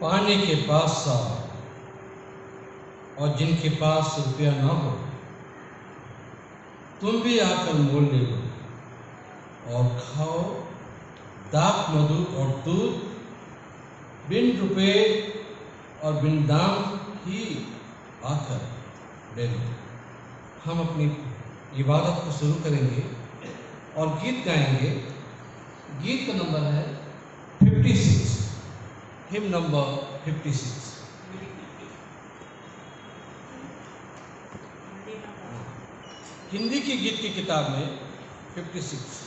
पाने के पास साओ और जिनके पास रुपया ना हो तुम भी आकर मोल ले लो और खाओ दाक मधु और दूध बिन रुपए और बिन दाम ही आकर ले लो। हम अपनी इबादत को शुरू करेंगे और गीत गाएंगे। गीत का नंबर है 56, हिम नंबर 56। हिंदी की गीत की किताब में 56।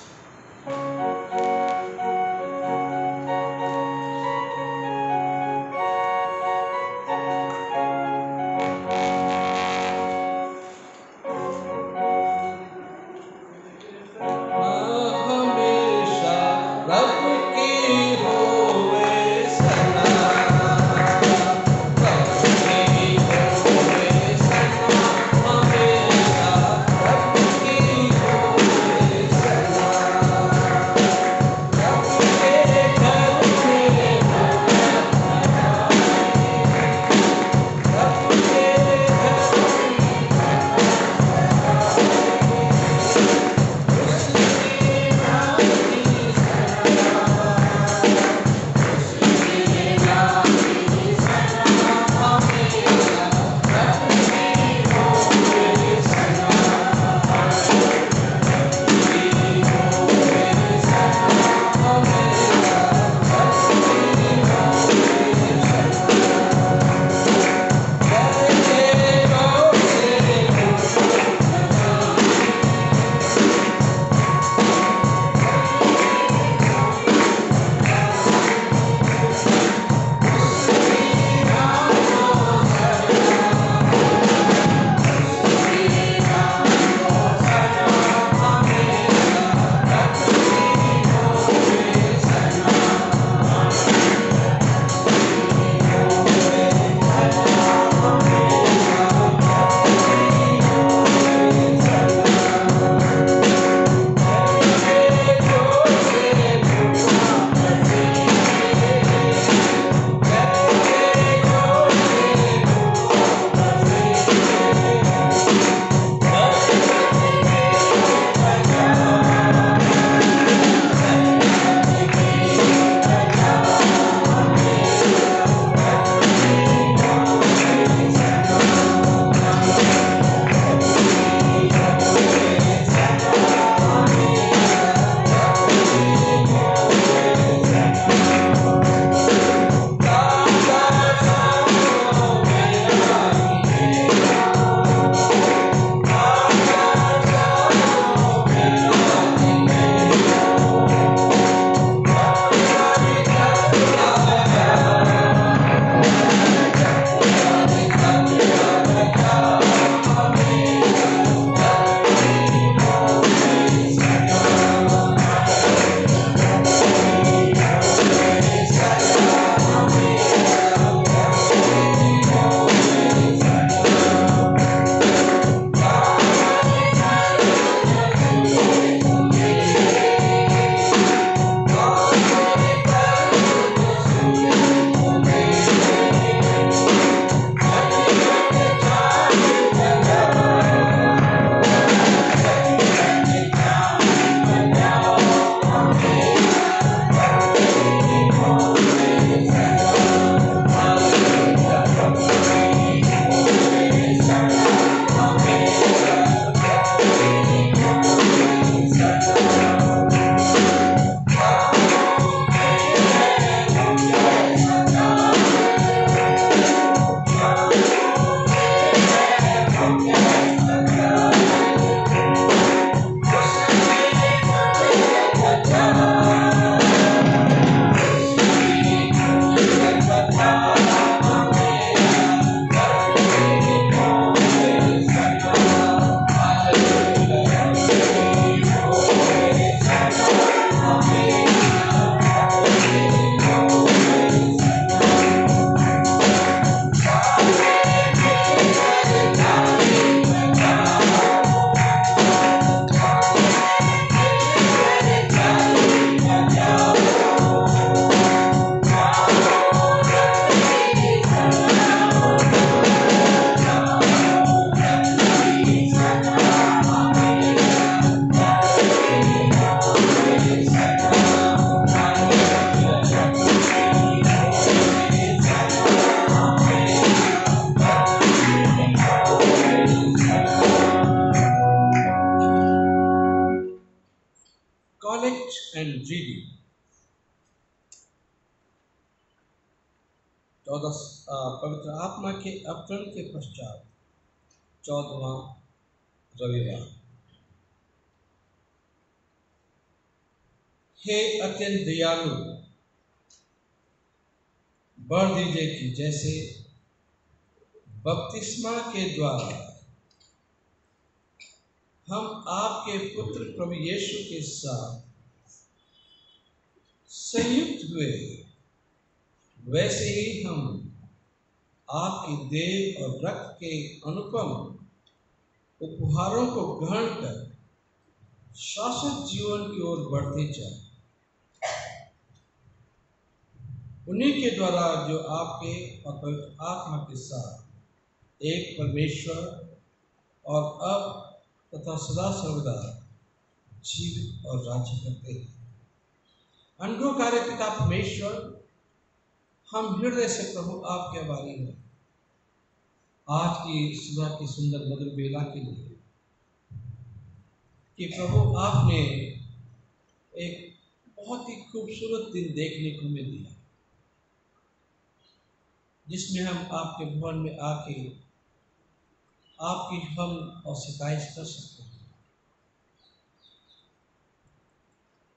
and reading. 14 पवित्र आत्मा के अवतरण के पश्चात 14वां रविवार। हे अत्यंत दयालु, बढ़ दीजिए कि जैसे बपतिस्मा के द्वारा हम आपके पुत्र प्रभु यीशु के साथ संयुक्त हुए, वैसे ही हम आपकी देह और रक्त के अनुपम उपहारों को ग्रहण कर शाश्वत जीवन की ओर बढ़ते जाए। उन्हीं के द्वारा जो आपके और पवित्र आत्मा के साथ एक परमेश्वर और अब तथा सदा सर्वदा जीवित और राज्य करते हैं। अनुग्रहकारी पिता परमेश्वर, हम हृदय से प्रभु आपके आभारी हैं आज की सुबह की सुंदर मधुर बेला के लिए कि प्रभु आपने एक बहुत ही खूबसूरत दिन देखने को हमें दिया, जिसमें हम आपके भवन में आके आपकी हम और सिफारिश कर सकते हैं।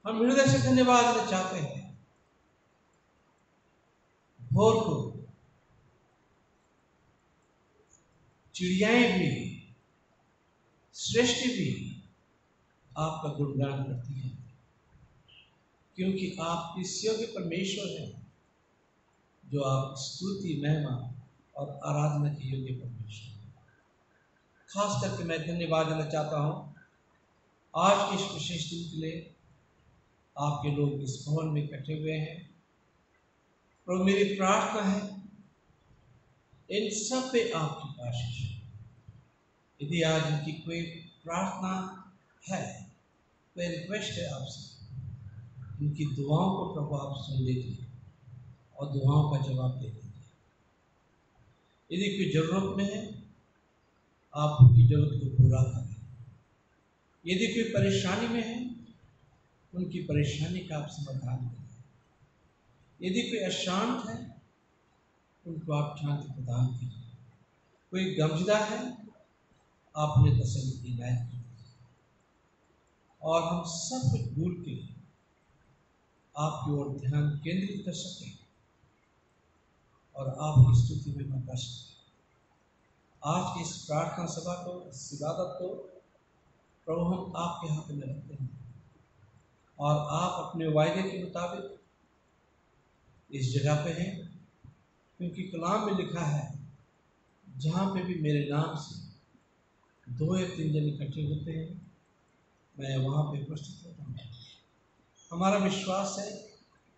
हम हृदय से धन्यवाद देना चाहते हैं। भोर को चिड़ियाएं भी, सृष्टि भी आपका गुणगान करती है, क्योंकि आप इस योग्य परमेश्वर हैं जो आप स्तुति, महिमा और आराधना के योग्य परमेश्वर। खास करके मैं धन्यवाद देना चाहता हूँ आज के इस विशेष दिन के लिए। आपके लोग इस भवन में इकट्ठे हुए हैं। प्रभु, मेरी प्रार्थना है इन सब पे आपकी आशीष। यदि आज इनकी कोई प्रार्थना है, कोई रिक्वेस्ट है आपसे, इनकी दुआओं को प्रभु आप सुन लीजिए और दुआओं का जवाब दे दीजिए। यदि कोई जरूरत में है, आप उनकी जरूरत को पूरा करें। यदि कोई परेशानी में है, उनकी परेशानी का आप समाधान करें। यदि कोई अशांत है, उनको आप शांति प्रदान कीजिए। कोई गमजदा है, आप उन्हें तसल्ली की इनायत कीजिए। और हम सब कुछ भूल के आपकी ओर ध्यान केंद्रित कर सकें और आपकी स्तुति में कर सकें। आज की इस प्रार्थना सभा को, इस इबादत को प्रभु हम आपके हाथ में रखते हैं और आप अपने वायदे के मुताबिक इस जगह पे हैं, क्योंकि कलाम में लिखा है, जहाँ पे भी मेरे नाम से 2 या 3 जन इकट्ठे होते हैं, मैं वहाँ पे उपस्थित होता हूँ। हमारा विश्वास है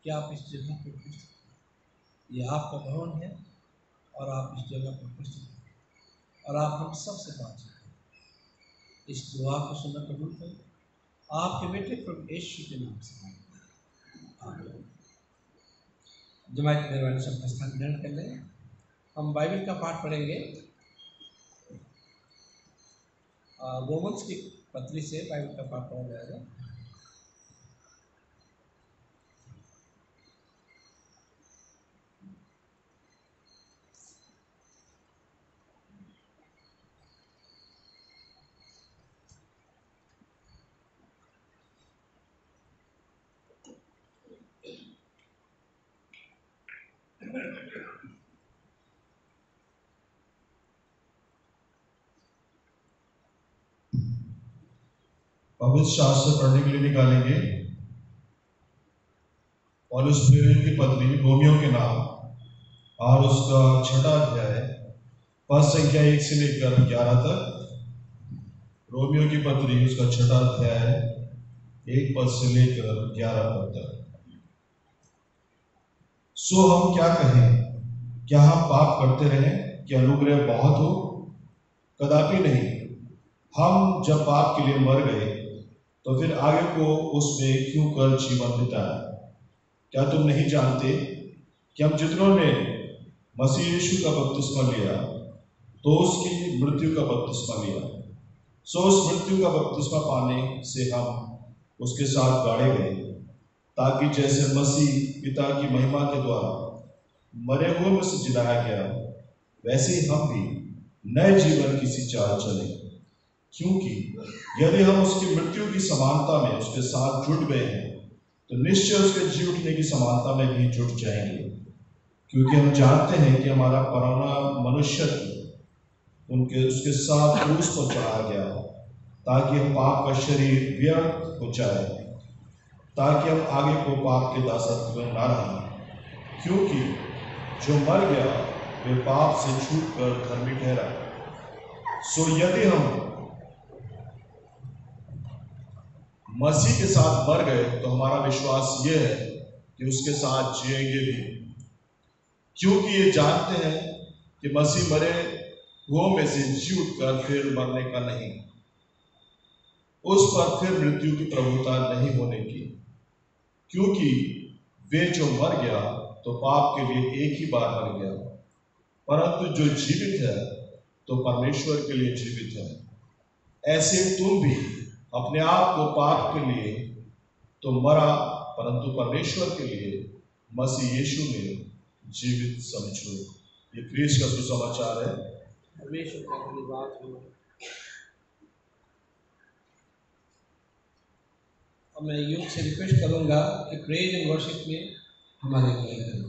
कि आप इस जगह पर उपस्थित हैं। ये आपका भवन है और आप इस जगह पर उपस्थित हैं और आप हम सब से बातचीत करें। इस दुआ को सुनना कबूल करें, आपके बेटे प्रभु यीशु के नाम से आमीन। जमात मेहरबानी से अपना स्थान ग्रहण कर लें। हम बाइबल का पाठ पढ़ेंगे। रोमन्स की पत्री से बाइबल का पाठ पढ़ा जाएगा। पवित्र शास्त्र पढ़ने के लिए निकालेंगे पौलुस प्रेरित की पत्री रोमियो के नाम और उसका 6वां अध्याय पद संख्या 1 से लेकर 11 तक। रोमियो की पत्री उसका 6वां अध्याय 1 पद से लेकर 11 पद तक। सो हम क्या कहें? क्या हम पाप करते रहें कि अनुग्रह बहुत हो? कदापि नहीं। हम जब पाप के लिए मर गए तो फिर आगे को उसमें क्यों कर जीवन बिताया? क्या तुम नहीं जानते कि हम जितनों ने मसीह यीशु का बपतिस्मा लिया तो उसकी मृत्यु का बपतिस्मा लिया, सो उस मृत्यु का बपतिस्मा पाने से हम उसके साथ गाड़े गए ताकि जैसे मसीह पिता की महिमा के द्वारा मरे हुए में से जिलाया गया, वैसे ही हम भी नए जीवन की सी चाल चलें। क्योंकि यदि हम उसकी मृत्यु की समानता में उसके साथ जुट गए हैं, तो निश्चय उसके जी उठने की समानता में भी जुट जाएंगे। क्योंकि हम जानते हैं कि हमारा पुराना मनुष्य उसके साथ क्रूस पर चढ़ाया गया, ताकि हम पाप का शरीर व्यर्थ हो जाए, ताकि हम आगे को पाप के दासत्व में न रहें। क्योंकि जो मर गया वे पाप से छूटकर धर्मी ठहरा। सो यदि हम मसीह के साथ मर गए, तो हमारा विश्वास यह है कि उसके साथ जिएंगे भी, क्योंकि ये जानते हैं कि मसीह मरे हुओं में से जी उठकर फिर मरने का नहीं, उस पर फिर मृत्यु की प्रभुता नहीं होने की। क्योंकि वे जो मर गया तो पाप के लिए एक ही बार मर गया, परंतु जो जीवित है तो परमेश्वर के लिए जीवित है। ऐसे तुम भी अपने आप को पाप के लिए तो मरा, परंतु परमेश्वर के लिए मसीह यीशु में जीवित समझो। ये क्रिस का सुसमाचार है। परमेश्वर का धन्यवाद हो। और मैं योग से रिक्वेस्ट करूंगा कि प्रेज एंड वर्शिप में हमारे अगुवाई करें।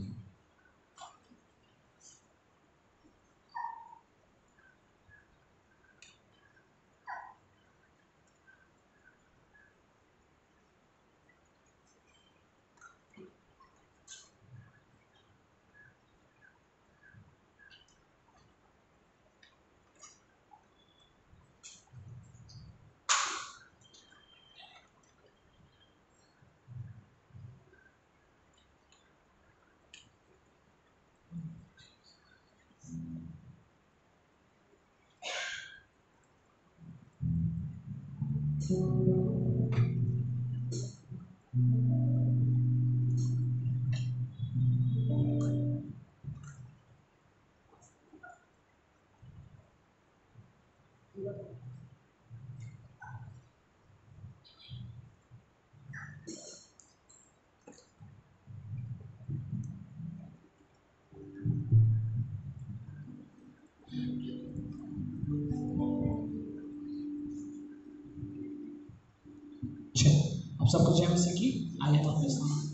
आप सबको जय मसीह की। आइए अपने सामने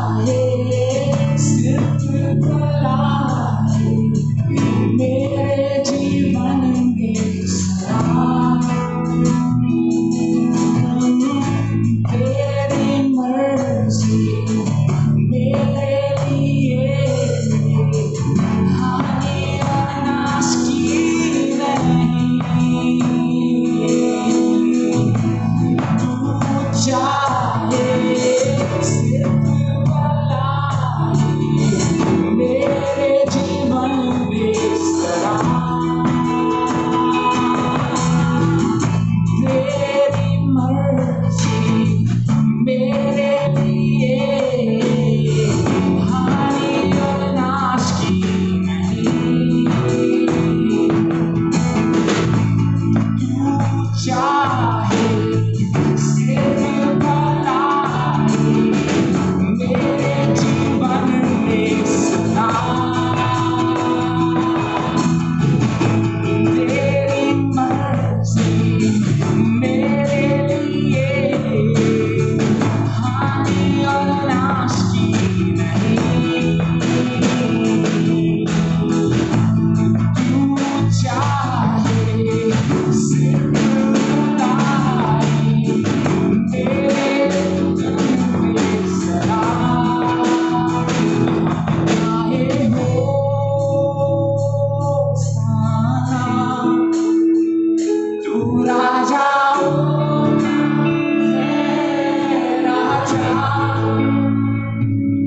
चाहे सिर्फ भलाई मेरे जीवन में सदा। तेरी मर्जी मेरे लिए हानि और नाश की नहीं। तू चाहे सिर्फ भलाई मेरे जीवन में सदा। तेरी मर्जी मेरे लिए हानि और नाश की नहीं। तू चाहे सिर्फ भलाई मेरे जीवन में सदा। तेरी मर्जी मेरे लिए हानि और नाश की नहीं। तू चाहे सिर्फ भलाई मेरे जीवन में सदा। चाहे हो साना तू राजा है राजा।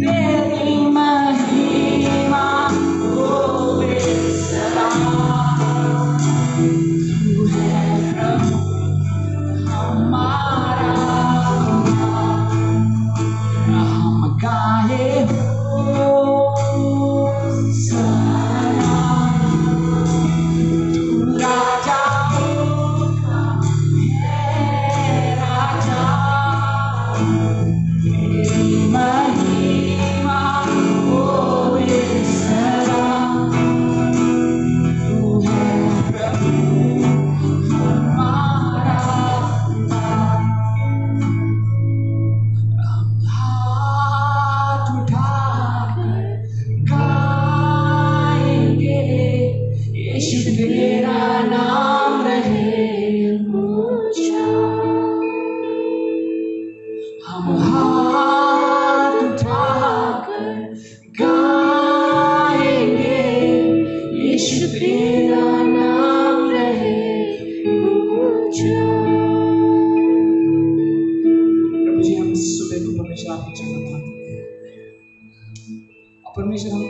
तेरी महिमा होवे सदा। तू है प्रभु हमारा, हम गाए होसाना। तू राजा है राजा। तेरी महिमा होवे सदा। तू है प्रभु हमारा। हाथ उठाकर गाएंगे यीशु तेरा नाम रहे ऊंचा। हम हाथ उठाकर गाएंगे यीशु तेरा नाम रहे ऊंचा। प्रभु जी, हम सुबह को परमेश्वर आपको चढ़ना चाहते हैं और परमेश्वर हम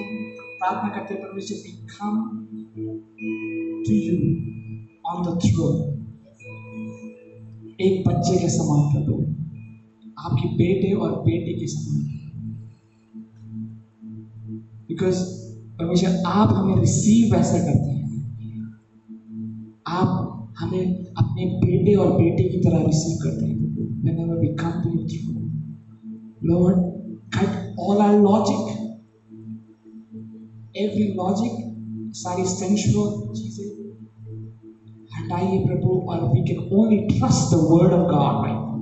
प्रार्थना करते हैं परमेश्वर we come to you on the throne. एक बच्चे के समान प्रभु, आपके बेटे और बेटी के समान। बिकॉज परमेश्वर आप हमें रिसीव ऐसा करते हैं, आप हमें अपने बेटे और बेटी की तरह रिसीव करते हैं। Whenever we come to your throne, Lord, cut all our logic, every logic, सारी sensual चीजें हटाइए प्रभु, और we can only trust the word of God right now.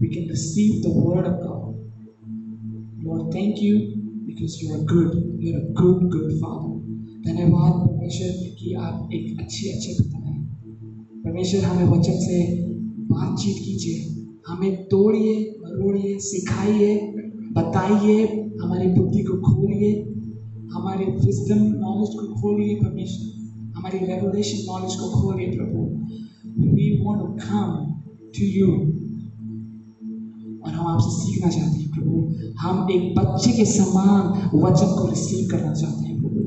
We can receive the word of God. Lord, thank you because you are good. You are a good, good Father. धन्यवाद परमेश्वर कि आप एक अच्छे पिता हैं। परमेश्वर हमें वचन से बातचीत कीजिए, हमें तोड़िए, मरोड़िए, सिखाइए, बताइए, हमारी बुद्धि को खोलिए, हमारे विजडम नॉलेज को खोलिए परमेश्वर, हमारी रेवलेशन नॉलेज को खोलिए प्रभु। We want to come to you, और हम आपसे सीखना चाहते हैं प्रभु। हम एक बच्चे के समान वचन को रिसीव करना चाहते हैं प्रभु।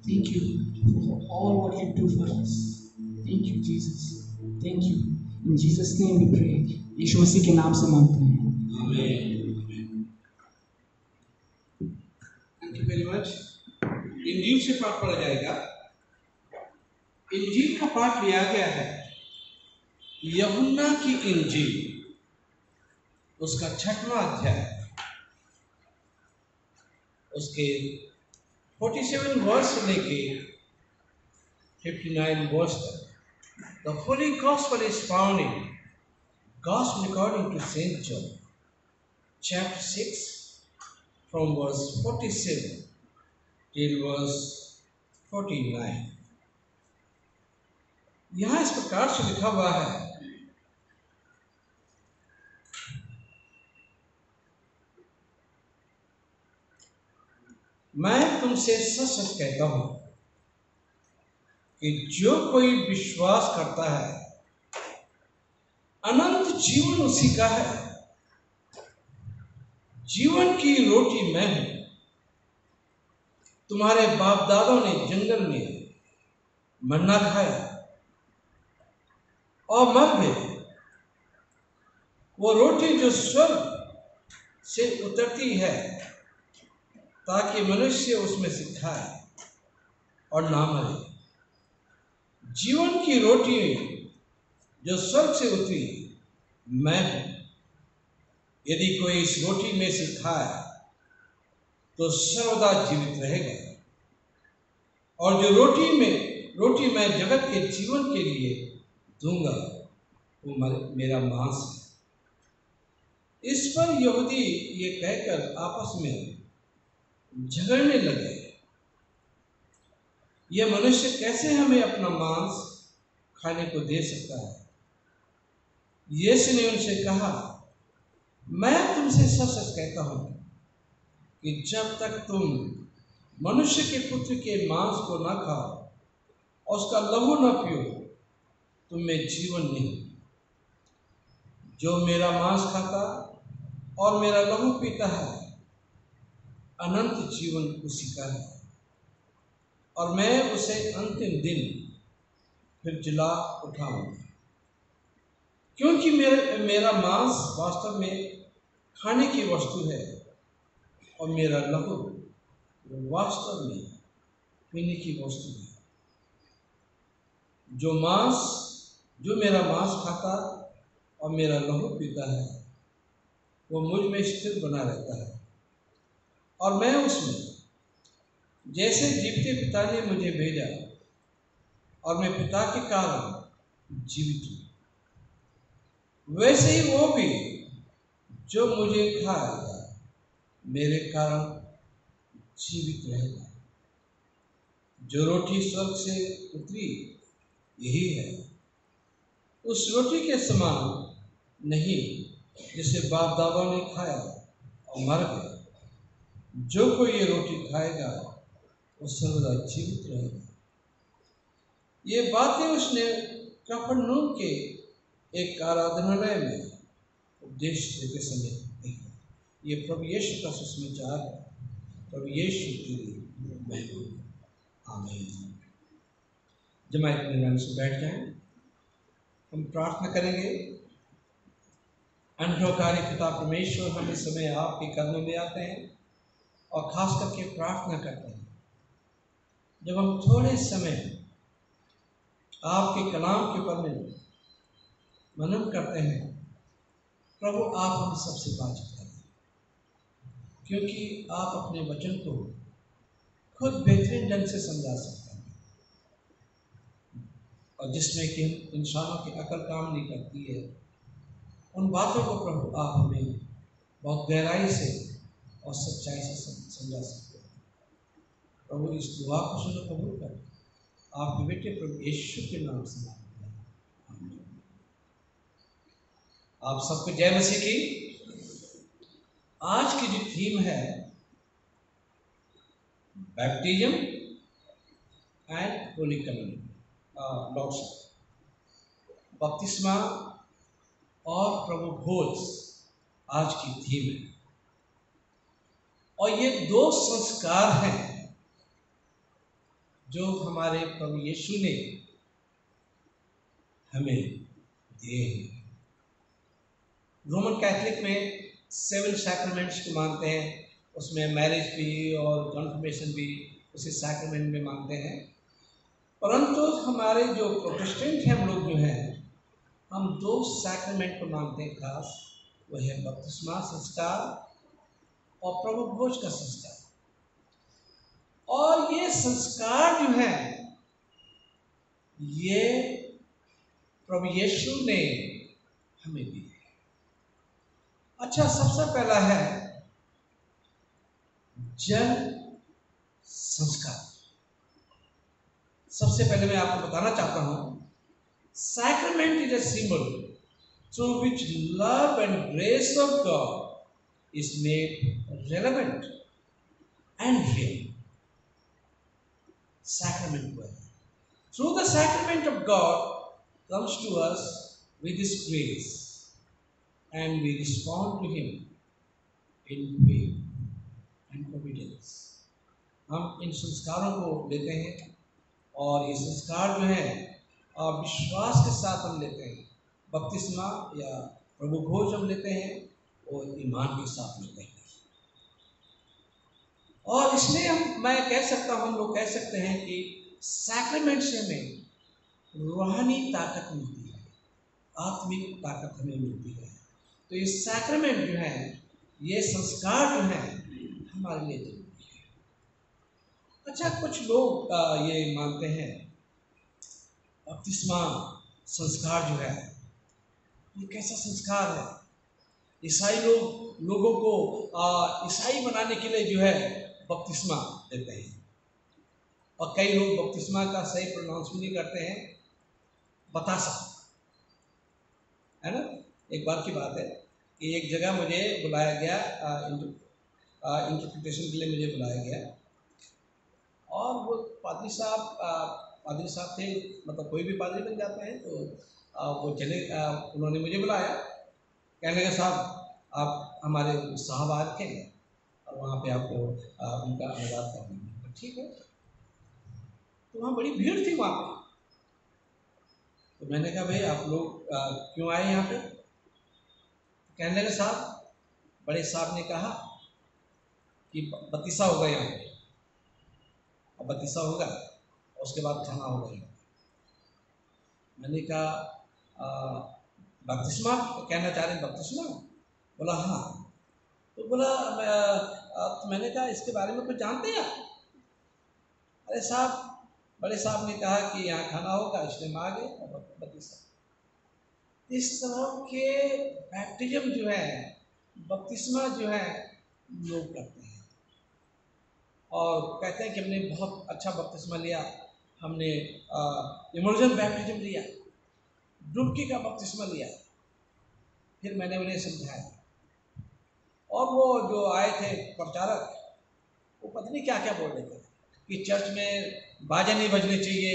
Thank you for all what you do for us. Thank you Jesus. Thank you. In Jesus' name we pray. यीशु मसीह के नाम से मांगते हैं। Thank you very much. इंजील से पाठ पढ़ा जाएगा। इंजील का पाठ लिया गया है यूहन्ना की इंजील, उसका 6वां अध्याय, उसके 47 वर्ष से लेके 59 वर्ष तक। The Holy Gospel is found in Gospel according to Saint John, chapter 6, from verse 47 till verse 49। यहां इस प्रकार से लिखा हुआ है, मैं तुमसे सच सच कहता हूं कि जो कोई विश्वास करता है अनंत जीवन उसी का है। जीवन की रोटी मैं हूं। तुम्हारे बाप दादों ने जंगल में मन्ना खाया और मर गए। वो रोटी जो स्वर्ग से उतरती है ताकि मनुष्य उसमें से खाए और ना मरे। जीवन की रोटी जो स्वर्ग से उतरी मैं हूं। यदि कोई इस रोटी में से खाए तो सर्वदा जीवित रहेगा। और जो रोटी मैं जगत के जीवन के लिए दूंगा वो मेरा मांस है। इस पर यहूदी ये कहकर आपस में झगड़ने लगे, यह मनुष्य कैसे हमें अपना मांस खाने को दे सकता है। यीशु ने उनसे कहा, मैं तुमसे सच सच कहता हूं कि जब तक तुम मनुष्य के पुत्र के मांस को न खाओ और उसका लहू न पियो तुम में जीवन नहीं। जो मेरा मांस खाता और मेरा लहू पीता है अनंत जीवन उसी का है और मैं उसे अंतिम दिन फिर जिला उठाऊंगा। क्योंकि मेरा मांस वास्तव में खाने की वस्तु है और मेरा लहू वास्तव में पीने की वस्तु है। जो मेरा मांस खाता और मेरा लहू पीता है वो मुझ में स्थिर बना रहता है और मैं उसमें। जैसे जीवते पिता ने मुझे भेजा और मैं पिता के कारण जीवित हूँ, वैसे ही वो भी जो मुझे खाएगा मेरे कारण जीवित रहेगा। जो रोटी स्वर्ग से उतरी यही है, उस रोटी के समान नहीं जिसे बाप दादा ने खाया और मर गए। जो कोई ये रोटी खाएगा वो सर्वदा जीवित रहेगा। ये बातें उसने कफरनहूम के एक आराधनालय में उपदेश देते समय कही। ये प्रभु यीशु का सुसमाचार है। प्रभु यीशु के लिए महिमा। आमीन। जमात में निराम से बैठ जाएं, हम प्रार्थना करेंगे। अनहोकारी पिता परमेश्वर, हम इस समय आपके कदमों में आते हैं और खास करके प्रार्थना करते हैं। जब हम थोड़े समय आपके कलाम के ऊपर में मनन करते हैं, प्रभु आप हम सबसे बातचीत करें, क्योंकि आप अपने वचन को खुद बेहतरीन ढंग से समझा सकते हैं और जिसमें कि इंसानों की अकल काम नहीं करती है, उन बातों को प्रभु आप हमें बहुत गहराई से और सच्चाई से समझा सकते हैं। प्रभु इस दुआ को सुनो, कबूल कर आपके बेटे प्रभु यीशु के नाम से मांगते हैं, आमीन। आप सबको जय मसीह की। आज की जो थीम है बैप्टिज्म एंड होली कम्युनियन, बपतिस्मा और प्रभु भोज आज की थीम है। और ये दो संस्कार हैं जो हमारे प्रभु यीशु ने हमें दिए हैं। रोमन कैथलिक में 7 सैक्रामेंट्स को मानते हैं, उसमें मैरिज भी और कन्फर्मेशन भी उसी सैक्रामेंट में मानते हैं। परंतु हमारे जो प्रोटेस्टेंट हैं, हम लोग जो हैं, हम 2 सैक्रामेंट को मानते हैं खास, वह है बपतिस्मा संस्कार और प्रभु भोज का संस्कार। और ये संस्कार जो है ये प्रभु यीशु ने हमें दिए। अच्छा, सबसे पहला है जल संस्कार। सबसे पहले मैं आपको बताना चाहता हूं, sacrament is a symbol through which love and grace of God is made relevant and real. Sacrament word. Through the sacrament of God comes to us with His grace, and we respond to Him in faith and obedience. हम इन संस्कारों को लेते हैं और ये संस्कार जो है विश्वास के साथ हम लेते हैं। बपतिस्मा या प्रभु भोज हम लेते हैं और ईमान के साथ लेते हैं। और इसलिए हम लोग कह सकते हैं कि सैक्रेमेंट से हमें रूहानी ताकत मिलती है, आत्मिक ताकत हमें मिलती है। तो ये सैक्रेमेंट जो है, ये संस्कार जो है हमारे लिए जरूरी है। अच्छा, कुछ लोग ये मानते हैं बपतिस्मा संस्कार जो है ये कैसा संस्कार है। ईसाई लोगों को ईसाई बनाने के लिए जो है बपतिस्मा देते हैं, और कई लोग बपतिस्मा का सही प्रोनाउंस भी नहीं करते हैं, बतासा, है ना। एक बार की बात है कि एक जगह मुझे बुलाया गया, इंटरप्रिटेशन के लिए मुझे बुलाया गया, और वो पादरी साहब थे, मतलब कोई भी पादरी बन जाते हैं, तो वो चले, उन्होंने मुझे बुलाया, कहने लगे साहब आप हमारे साहब आ रखे हैं और वहाँ पे आपको उनका अनुवाद करना है। ठीक है। तो वहाँ बड़ी भीड़ थी वहाँ पे, तो मैंने कहा भाई आप लोग क्यों आए यहाँ पे। कहने लगे साहब, बड़े साहब ने कहा कि बत्तीसा होगा यहाँ पे, और बत्तीसा होगा और उसके बाद खाना होगा यहाँ। मैंने कहा बपतिस्मा कहना चाह रहे हैं, बपतिस्मा? बोला हाँ। तो बोला तो मैंने कहा इसके बारे में कुछ जानते हैं? अरे साहब, बड़े साहब ने कहा कि यहाँ खाना होगा, इसलिए हम आ गए और बपतिस्मा। इस तरह के बैप्टिज्म जो है, बपतिस्मा जो है लोग करते हैं और कहते हैं कि हमने बहुत अच्छा बपतिस्मा लिया, हमने इमर्जन बैप्टिज्म लिया, डुबकी का बपतिस्मा लिया। फिर मैंने उन्हें समझाया, और वो जो आए थे प्रचारक, वो पता नहीं क्या क्या बोल रहे थे कि चर्च में बाजे नहीं बजने चाहिए,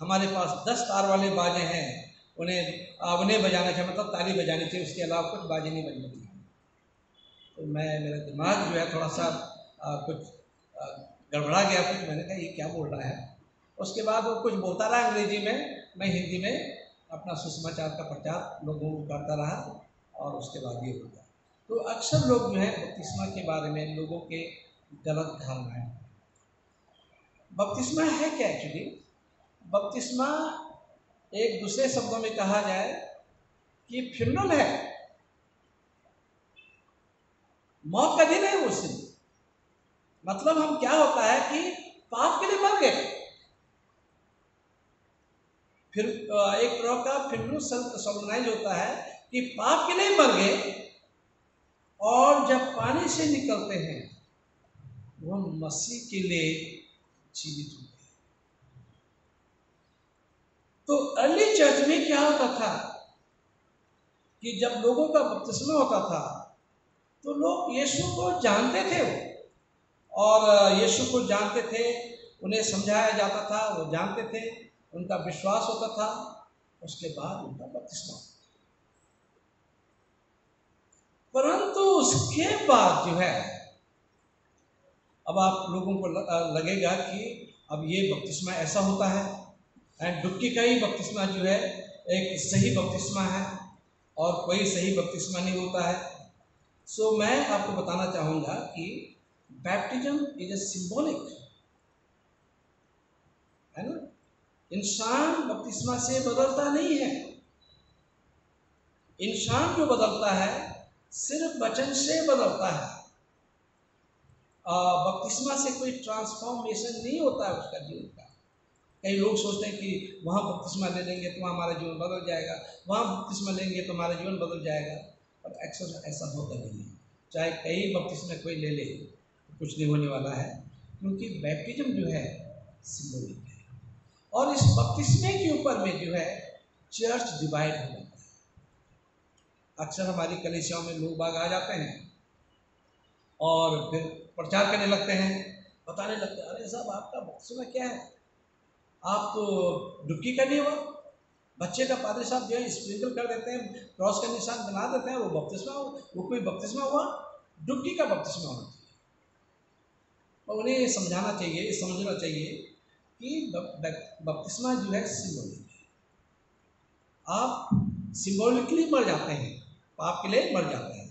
हमारे पास 10 तार वाले बाजे हैं, उन्हें बजाना चाहिए, मतलब ताली बजानी चाहिए, उसके अलावा कुछ बाजे नहीं बजने चाहिए। तो मेरा दिमाग जो है थोड़ा सा कुछ गड़बड़ा गया, कुछ मैंने कहा ये क्या बोल रहा है। उसके बाद वो कुछ बोलता रहा अंग्रेजी में, मैं हिंदी में अपना सुसमाचार का प्रचार लोगों को करता रहा, और उसके बाद ये होता। तो अक्सर लोग जो है बपतिस्मा के बारे में लोगों के गलत धारणाएं। बपतिस्मा है क्या एक्चुअली? बपतिस्मा एक दूसरे शब्दों में कहा जाए कि फ्यूनरल है, मौत का दिन है उस दिन। मतलब हम क्या होता है कि पाप के लिए मर गए, फिर एक तरह का फ्यूनरल सोलनाइज होता है कि पाप के लिए मर गए, और जब पानी से निकलते हैं वो मसीह के लिए जीवित होते हैं। तो अर्ली चर्च में क्या होता था कि जब लोगों का बपतिस्मा होता था तो लोग यीशु को जानते थे, और यीशु को जानते थे, उन्हें समझाया जाता था, वो जानते थे, उनका विश्वास होता था, उसके बाद उनका बपतिस्मा। परंतु उसके बाद जो है, अब आप लोगों को लगेगा कि अब ये बपतिस्मा ऐसा होता है, एंड डुबकी का ही बपतिस्मा जो है एक सही बपतिस्मा है और कोई सही बपतिस्मा नहीं होता है। सो मैं आपको बताना चाहूँगा कि बैप्टिज्म इज ए सिंबॉलिक, है ना। इंसान बपतिस्मा से बदलता नहीं है, इंसान जो बदलता है सिर्फ वचन से बदलता है। बपतिस्मा से कोई ट्रांसफॉर्मेशन नहीं होता है उसका जीवन का। कई लोग सोचते हैं कि वहाँ बपतिस्मा ले लेंगे तो हमारा जीवन बदल जाएगा, वहाँ बपतिस्मा लेंगे तो हमारा जीवन बदल जाएगा, और अक्सर ऐसा होता नहीं है। चाहे कई बपतिस्मा कोई ले ले, कुछ नहीं होने वाला है, क्योंकि बैप्टिज्म जो है सिंबॉलिक है। और इस बपतिस्मे के ऊपर में जो है चर्च डिवाइड हो जाता है। अक्सर हमारी कलीसियाओं में लोग बाग आ जाते हैं और फिर प्रचार करने लगते हैं, बताने लगते हैं, अरे साहब आपका बपतिस्मा क्या है, आप तो डुबकी करनी हुआ, बच्चे का पादरी साहब जो है स्प्रिंकल कर देते हैं, क्रॉस का निशान बना देते हैं, वो बपतिस्मा, वो कोई बपतिस्मा हुआ? डुबकी का बपतिस्मा होना चाहिए। और उन्हें समझाना चाहिए, समझना चाहिए कि बपतिस्मा जो है सिंबॉलिक है। आप सिंबॉलिकली मर जाते हैं, पाप के लिए मर जाते हैं।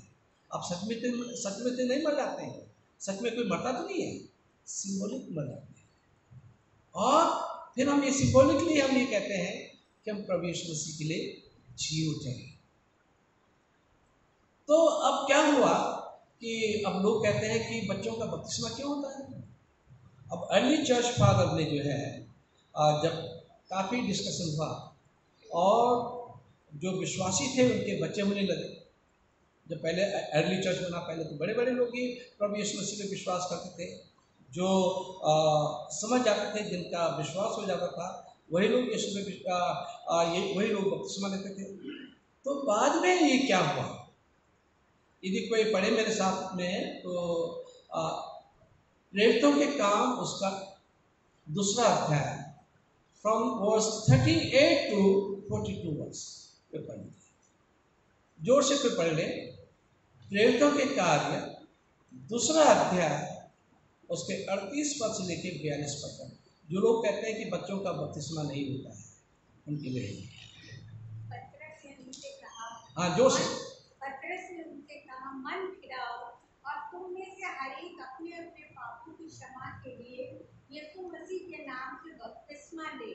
आप सच में तो नहीं मर जाते हैं, सच में कोई मरता तो नहीं है, सिंबॉलिक मर जाते हैं। और फिर हम ये सिंबॉलिकली हम ये कहते हैं कि हम प्रभु यीशु मसीह के लिए जी उठे हैं। तो अब क्या हुआ कि अब लोग कहते हैं कि बच्चों का बपतिस्मा क्यों होता है? अब अर्ली चर्च फादर ने जो है जब काफ़ी डिस्कशन हुआ और जो विश्वासी थे उनके बच्चे होने लगे। जब पहले अर्ली चर्च बना, पहले तो बड़े बड़े लोग ही प्रभु यीशु मसीह पे विश्वास करते थे, जो समझ जाते थे, जिनका विश्वास हो जाता था, वही लोग यीशु में वही लोग बपतिस्मा लेते थे। तो बाद में ये क्या हुआ, यदि कोई पढ़े मेरे साथ में तो प्रेरितों के काम उसका दूसरा अध्याय फ्रॉम वर्स 38 टू 42 वर्स पे पढ़ लें, जोर से पे पढ़ लें। प्रेरितों के कार्य दूसरा अध्याय उसके 38 पद से लेकर 42 पद तक। जो लोग कहते हैं कि बच्चों का बपतिस्मा नहीं होता है उनके लिए, हाँ जोर से। पतरस ने उनसे कहा, मन फिराओ और तुम में से हर एक अपने अपने पापों की क्षमा के लिए यीशु मसीह के नाम से बपतिस्मा ले,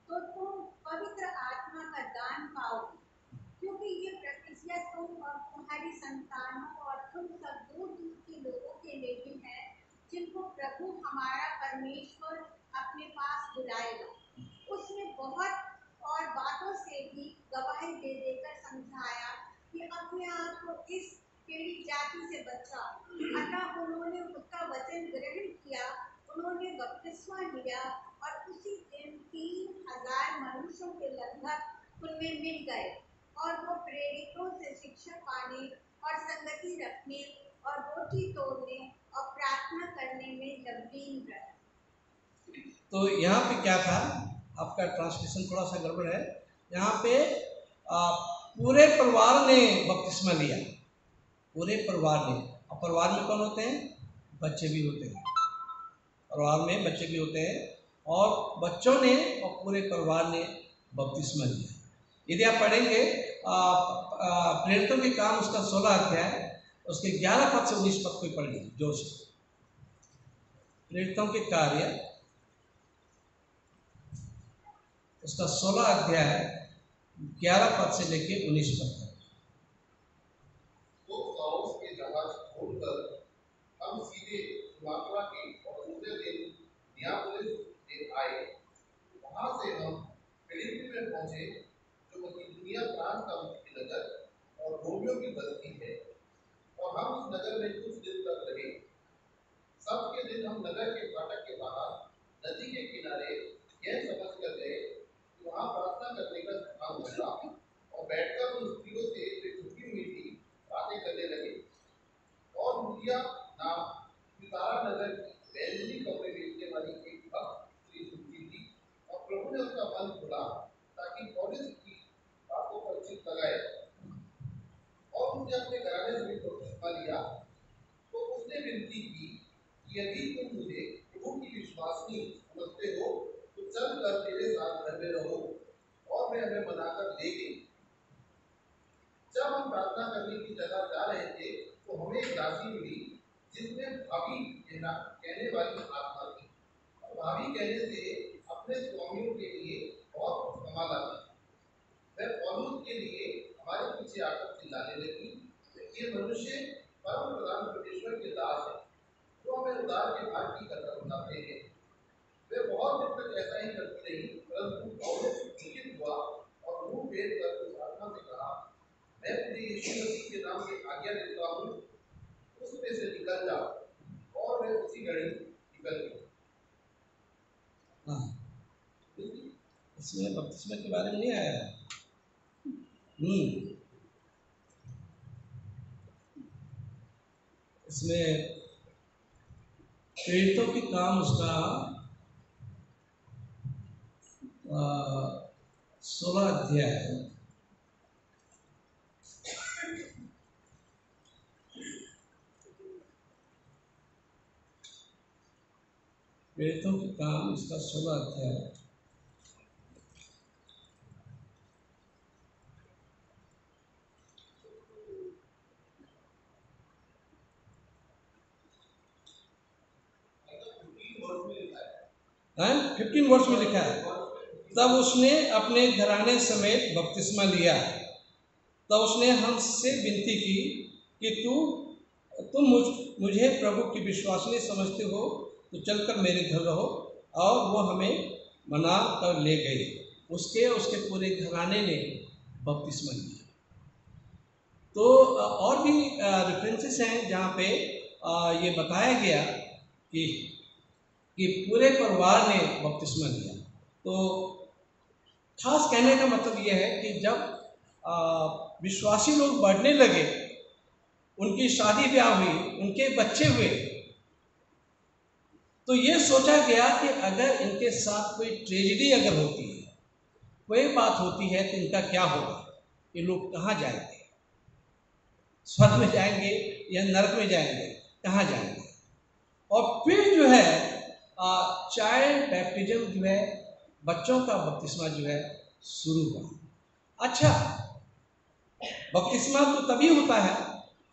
तो तुम पवित्र आत्मा का दान पाओगे। क्योंकि ये प्रतिज्ञा तुम और तुम्हारी संतानों और तुम सब दूर दूर के लोगों के लिए भी है, जिनको प्रभु हमारा परमेश्वर अपने पास बुलाएगा। उसने बहुत और बातों से भी गवाही दे देकर समझाया कि अपने आप को इस टेढ़ी जाति से बचा। अतः उन्होंने उसका वचन ग्रहण किया, उन्होंने बपतिस्मा लिया और उसी दिन 3000 मनुष्यों के लगभग उनमें मिल गए और वो प्रेरितों से शिक्षा पाने और संगति रखने और रोटी तोड़ने और प्रार्थना करने में लवलीन रहे। तो यहाँ पे क्या था, आपका ट्रांसलेशन थोड़ा सा गड़बड़ है। यहाँ पे पूरे परिवार ने बपतिस्मा लिया, पूरे परिवार ने। और परिवार में कौन होते हैं? बच्चे भी होते हैं, परिवार में बच्चे भी होते हैं। और बच्चों ने और पूरे परिवार ने बपतिस्मा लिया। यदि आप पढ़ेंगे प्रेरितों के काम उसका 16 अध्याय उसके 11 पद से 19 पद को पढ़ लीजिए जोर से। प्रेरितों के कार्य उसका 16 अध्याय 11 पद से लेके 19 पद तक। तो साउस के जहाज छोड़कर हम सीधे सुमात्रा के और दूसरे दिन नियापोलिस से आए। वहां से हम फिलिप्पी में पहुंचे, जो मकिदुनिया प्रांत का मुख्य नगर और रोमियो की बस्ती है, और हम उस नगर में कुछ दिन तक रहे। सबके दिन हम नगर के फाटक के बाहर नदी के किनारे यह समझ कर गए कि वहां प्रार्थना करने का स्थान होगा, और बैठकर उन स्त्रियों से जो झुकी हुई थी बातें करने लगे। और लुदिया नाम सितारा नगर की बैंजनी कपड़े बेचने वाली एक भक्त स्त्री झुकी थी, और प्रभु ने उसका मन खोला ताकि पौलुस की बातों पर चित्त लगाए, और उसने अपने घराने से बपतिस्मा लिया। तो उसने विनती की कि यदि तुम मुझे प्रभु की विश्वासनी समझते हो तो चल कर तेरे साथ घर में रहो, और मैं हमें मनाकर ले गई। जब हम प्रार्थना करने की जगह जा रहे थे तो हमें एक दासी मिली जिसमें भाभी कहने वाली आत्मा थी, और भाभी कहने से अपने स्वामियों के लिए बहुत कुछ कमा लाती। वह पौलुस के लिए हमारे पीछे आकर चिल्लाने लगी, ये मनुष्य परम प्रधान परमेश्वर के दास है, जो हमें उधार के भाग की कथा बताते हैं। वे बहुत दिन तक ऐसा ही करती रही, परंतु पौलुस दुखित हुआ और मुंह फेर कर उस आत्मा से कहा, मैं तुझे यीशु मसीह के नाम से आज्ञा देता हूँ, उसमें से निकल जाओ। और वे स्पष्टीकरण निकल हाँ, इसमें बपतिस्मा के बारे में नहीं आया है। इसमें प्रेरितों के काम उसका 16 अध्याय है। प्रेरितों के काम इसका 16 अध्याय है। 15 वर्ष में लिखा है, तब उसने अपने घराने समेत बपतिस्मा लिया। तब उसने हमसे विनती की कि तुम मुझे प्रभु की विश्वासनीय समझते हो तो चलकर मेरे घर रहो, और वो हमें मना कर ले गए। उसके पूरे घराने ने बपतिस्मा लिया। तो और भी रेफरेंसेस हैं जहाँ पे ये बताया गया कि पूरे परिवार ने बपतिस्मा लिया। तो खास कहने का मतलब यह है कि जब विश्वासी लोग बढ़ने लगे, उनकी शादी ब्याह हुई, उनके बच्चे हुए, तो ये सोचा गया कि अगर इनके साथ कोई ट्रेजेडी अगर होती है, कोई बात होती है, तो इनका क्या होगा, ये लोग कहाँ जाएंगे, स्वर्ग में जाएंगे या नरक में जाएंगे, कहाँ जाएंगे। और फिर जो है चाइल्ड बैप्टिज्म जो है, बच्चों का बपतिस्मा जो है शुरू हुआ। अच्छा, बपतिस्मा तो तभी होता है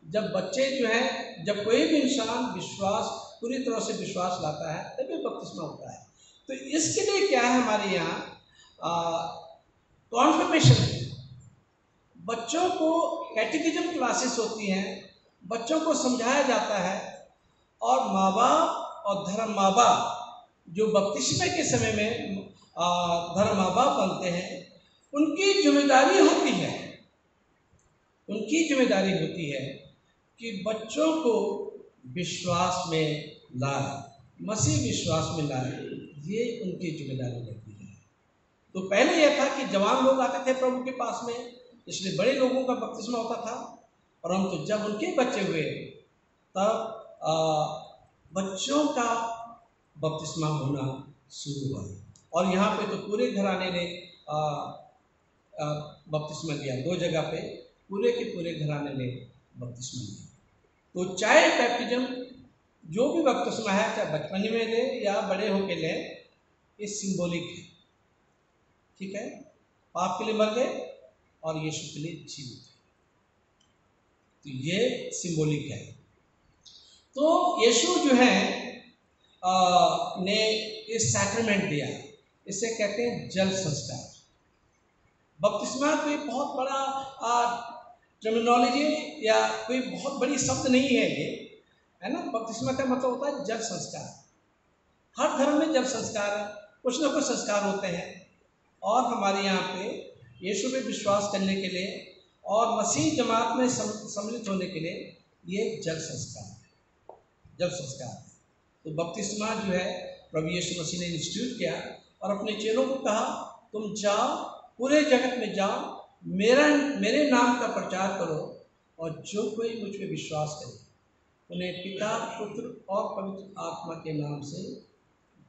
जब बच्चे जो हैं, जब कोई भी इंसान पूरी तरह से विश्वास लाता है, तभी बपतिस्मा होता है। तो इसके लिए क्या है, हमारे यहाँ कॉन्फर्मेशन है। बच्चों को कैटेकिज्म क्लासेस होती हैं, बच्चों को समझाया जाता है, और माँ बाप और धर्म माँ बाप जो बपतिस्मे के समय में धर्म माँ बाप बनते हैं, उनकी जिम्मेदारी होती है कि बच्चों को विश्वास में लाए, मसीह विश्वास में लाए, ये उनकी जिम्मेदारी रहती है। तो पहले यह था कि जवान लोग आते थे प्रभु के पास में, इसलिए बड़े लोगों का बपतिस्मा होता था। परंतु जब उनके बच्चे हुए, तब बच्चों का बपतिस्मा होना शुरू हुआ। और यहाँ पे तो पूरे घराने ने बपतिस्मा लिया। 2 जगह पे पूरे के पूरे घराने ने बपतिस्मा लिया। तो चाइल्ड बैप्टिज्म, जो भी बपतिस्मा है, चाहे बचपन में ले या बड़े होके ले, ये सिंबॉलिक है। ठीक है, पाप के लिए मर गए और यीशु के लिए जीवित है, तो ये सिंबॉलिक है। तो यीशु जो है ने इस सैक्रेमेंट दिया, इसे कहते हैं जल संस्कार। बपतिस्मा कोई बहुत बड़ा टर्मिनोलॉजी या कोई बहुत बड़ी शब्द नहीं है ये, है ना। बपतिस्मा का मतलब होता है जल संस्कार। हर धर्म में जल संस्कार है, कुछ ना कुछ संस्कार होते हैं। और हमारे यहाँ पे यीशु पे विश्वास करने के लिए और मसीह जमात में सम्मिलित होने के लिए ये जल संस्कार है। तो बपतिस्मा जो है प्रभु यीशु मसीह ने इंस्टीट्यूट किया और अपने चेलों को कहा, तुम जाओ, पूरे जगत में जाओ, मेरे नाम का प्रचार करो, और जो कोई मुझ पर विश्वास करे उन्हें पिता, पुत्र और पवित्र आत्मा के नाम से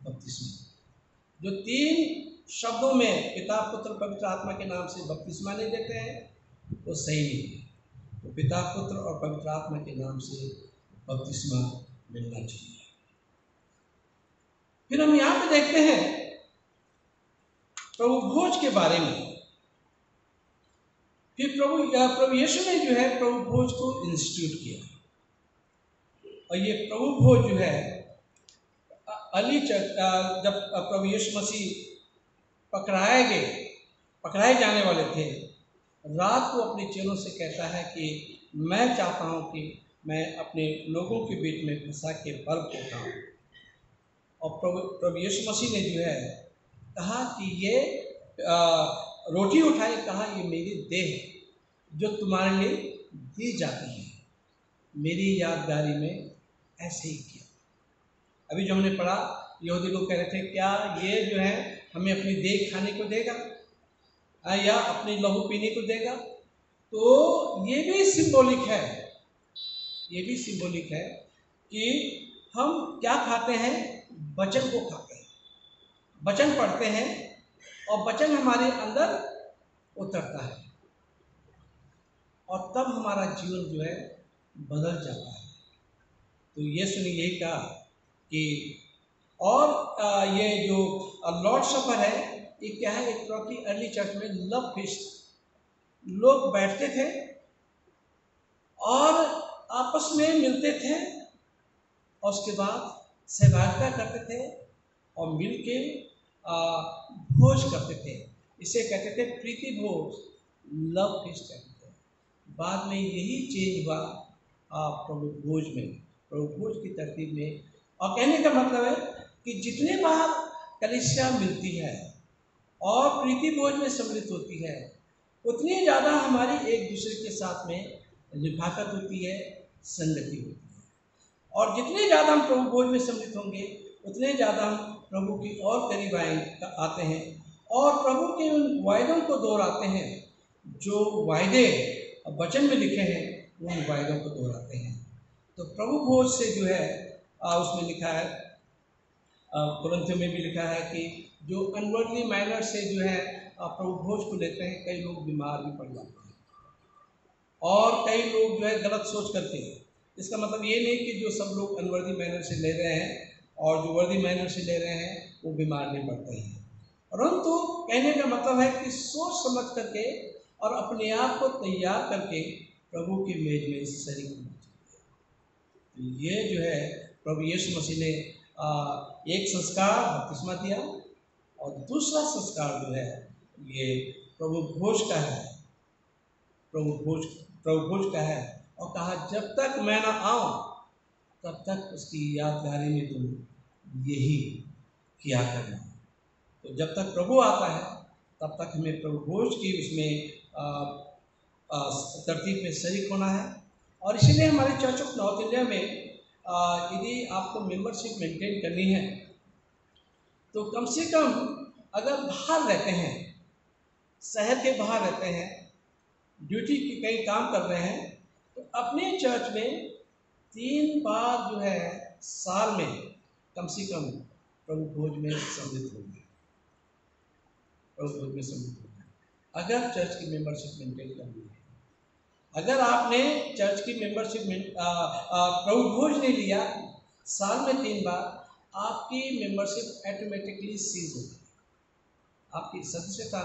बपतिस्मा। जो 3 शब्दों में पिता, पुत्र, पवित्र आत्मा के नाम से बपतिस्मा नहीं देते हैं, वो सही नहीं है। तो पिता, पुत्र और पवित्र आत्मा के नाम से बपतिस्मा मिलना चाहिए। फिर हम यहाँ पे देखते हैं प्रभु भोज के बारे में। फिर प्रभु यीशु ने जो है प्रभु भोज को इंस्टीट्यूट किया, और ये प्रभु भोज जो है जब प्रभु यीशु मसीह पकड़ाए जाने वाले थे, रात को अपने चेलों से कहता है कि मैं चाहता हूँ कि मैं अपने लोगों के बीच में फंसा के बर्फ को खाऊं। और प्रभु यीशु मसीह ने जो है कहा कि ये रोटी उठाई, कहा ये मेरी देह जो तुम्हारे लिए दी जाती है, मेरी यादगारी में ऐसे ही किया। अभी जो हमने पढ़ा, यहूदी लोग कह रहे थे क्या ये जो है हमें अपनी देह खाने को देगा या अपनी लहू पीने को देगा। तो ये भी सिंबॉलिक है, ये भी सिंबॉलिक है कि हम क्या खाते हैं, वचन को खाते हैं, वचन पढ़ते हैं और वचन हमारे अंदर उतरता है और तब हमारा जीवन जो है बदल जाता है। तो यीशु ने यही कहा कि और ये जो लॉर्ड सफर है ये क्या है, एक तरह की अर्ली चर्च में लव फीस्ट, लोग बैठते थे और आपस में मिलते थे और उसके बाद सहभागिता करते थे और मिल के भोज करते थे। इसे कहते थे प्रीति भोज, लव फीस्ट कहते थे। बाद में यही चेंज हुआ प्रभु भोज में, प्रभु भोज की तरतीब में। और कहने का मतलब है कि जितने बार कलीसिया मिलती है और प्रीति भोज में सम्मिलित होती है, उतनी ज़्यादा हमारी एक दूसरे के साथ में लिफाकत होती है, संगति होती है। और जितने ज़्यादा हम प्रभु भोज में सम्मिलित होंगे उतने ज़्यादा हम प्रभु की और करीब आते हैं और प्रभु के उन वायदों को दोहराते हैं, जो वायदे वचन में लिखे हैं उन वायदों को दोहराते हैं। तो प्रभु भोज से जो है उसमें लिखा है, कुरिन्थियों में भी लिखा है कि जो अनवर्डली मैनर से जो है प्रभु भोज को लेते हैं, कई लोग बीमार भी पड़ जाते हैं और कई लोग जो है गलत सोच करते हैं। इसका मतलब ये नहीं कि जो सब लोग अनवर्दी मैनर से ले रहे हैं और जो वर्दी मैनर से ले रहे हैं वो बीमार नहीं पड़ते हैं, परंतु कहने का मतलब है कि सोच समझ करके और अपने आप को तैयार करके प्रभु की मेज में शरीक होना चाहिए। ये जो है प्रभु यीशु मसीह ने एक संस्कार बपतिस्मा दिया और दूसरा संस्कार जो है ये प्रभु भोज का है, प्रभु भोज का है। और कहा जब तक मैं ना आऊं तब तक उसकी यादगारी में तुम यही किया करना। तो जब तक प्रभु आता है तब तक हमें प्रभु भोज की उसमें तरतीब में शरीक होना है। और इसीलिए हमारे चर्च ऑफ नॉर्थ इंडिया में यदि आपको मेंबरशिप मेंटेन करनी है तो कम से कम अगर बाहर रहते हैं, शहर के बाहर रहते हैं, ड्यूटी की कहीं काम कर रहे हैं, तो अपने चर्च में 3 बार जो है साल में कम से कम प्रभु भोज में सम्मिलित होंगे, प्रभु भोज में सम्मिलित होंगे अगर चर्च की मेंबरशिप मेंटेन करनी है। अगर आपने चर्च की मेंबरशिप में प्रभु भोज नहीं लिया साल में 3 बार, आपकी मेंबरशिप ऑटोमेटिकली सीज होगी, आपकी सदस्यता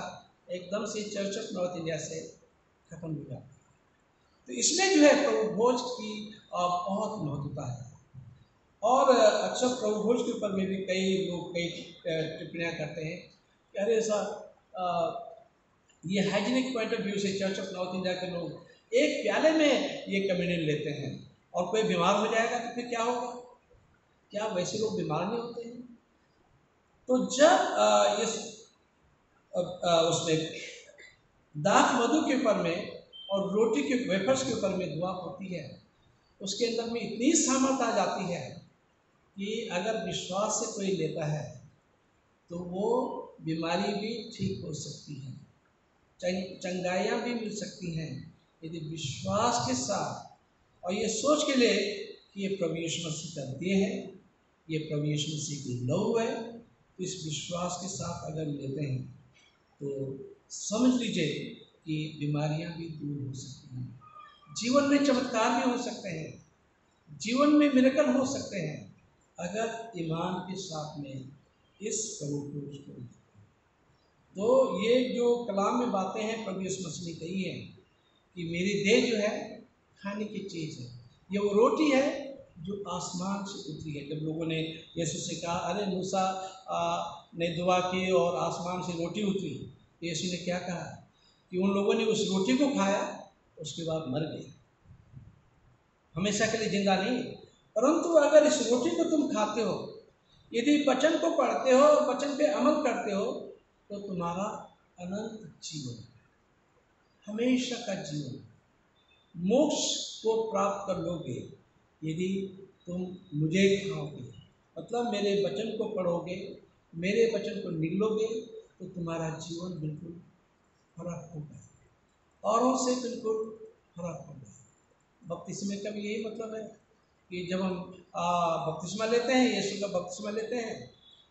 एकदम से चर्च ऑफ नॉर्थ इंडिया से खत्म हो जाती है। तो इसमें जो है प्रभु भोज की बहुत महत्वता है। और अक्सर प्रभु भोज के ऊपर में भी कई लोग कई टिप्पणियाँ करते हैं कि अरे सर ये हाइजीनिक पॉइंट ऑफ व्यू से चर्च ऑफ नॉर्थ इंडिया के लोग एक प्याले में ये कम्युनियन लेते हैं और कोई बीमार हो जाएगा तो फिर क्या होगा, क्या वैसे लोग बीमार नहीं होते हैं? तो जब ये उसमें दाख मधु के ऊपर में और रोटी के वेफर्स के ऊपर में दुआ होती है, उसके अंदर में इतनी सामर्थ आ जाती है कि अगर विश्वास से कोई लेता है तो वो बीमारी भी ठीक हो सकती है, चंगाइयाँ भी मिल सकती हैं यदि विश्वास के साथ और ये सोच के लिए कि ये प्रभु यीशु मसीह का देह है, ये प्रभु यीशु मसीह की लहू है। तो इस विश्वास के साथ अगर लेते हैं तो समझ लीजिए कि बीमारियां भी दूर हो सकती हैं, जीवन में चमत्कार भी हो सकते हैं, जीवन में मिरेकल हो सकते हैं अगर ईमान के साथ में इस प्रभु को उसको। तो ये जो कलाम में बातें हैं प्रभु यीशु मसीह ने कही है कि मेरी देह जो है खाने की चीज़ है, ये वो रोटी है जो आसमान से उतरी है। जब लोगों ने यीशु से कहा अरे मूसा ने दुआ की और आसमान से रोटी उतरी, तो यीशु ने क्या कहा कि उन लोगों ने उस रोटी को खाया उसके बाद मर गए, हमेशा के लिए जिंदा नहीं। परंतु अगर इस रोटी को तुम खाते हो, यदि वचन को पढ़ते हो और वचन पे अमल करते हो तो तुम्हारा अनंत जीवन, हमेशा का जीवन, मोक्ष को प्राप्त कर लोगे यदि तुम मुझे खाओगे मतलब मेरे वचन को पढ़ोगे, मेरे वचन को निगलोगे तो तुम्हारा जीवन बिल्कुल फर्क होगा, औरों से बिल्कुल फर्क होगा। बपतिस्मे का भी यही मतलब है कि जब हम बपतिस्मा लेते हैं, यीशु का बपतिस्मा लेते हैं,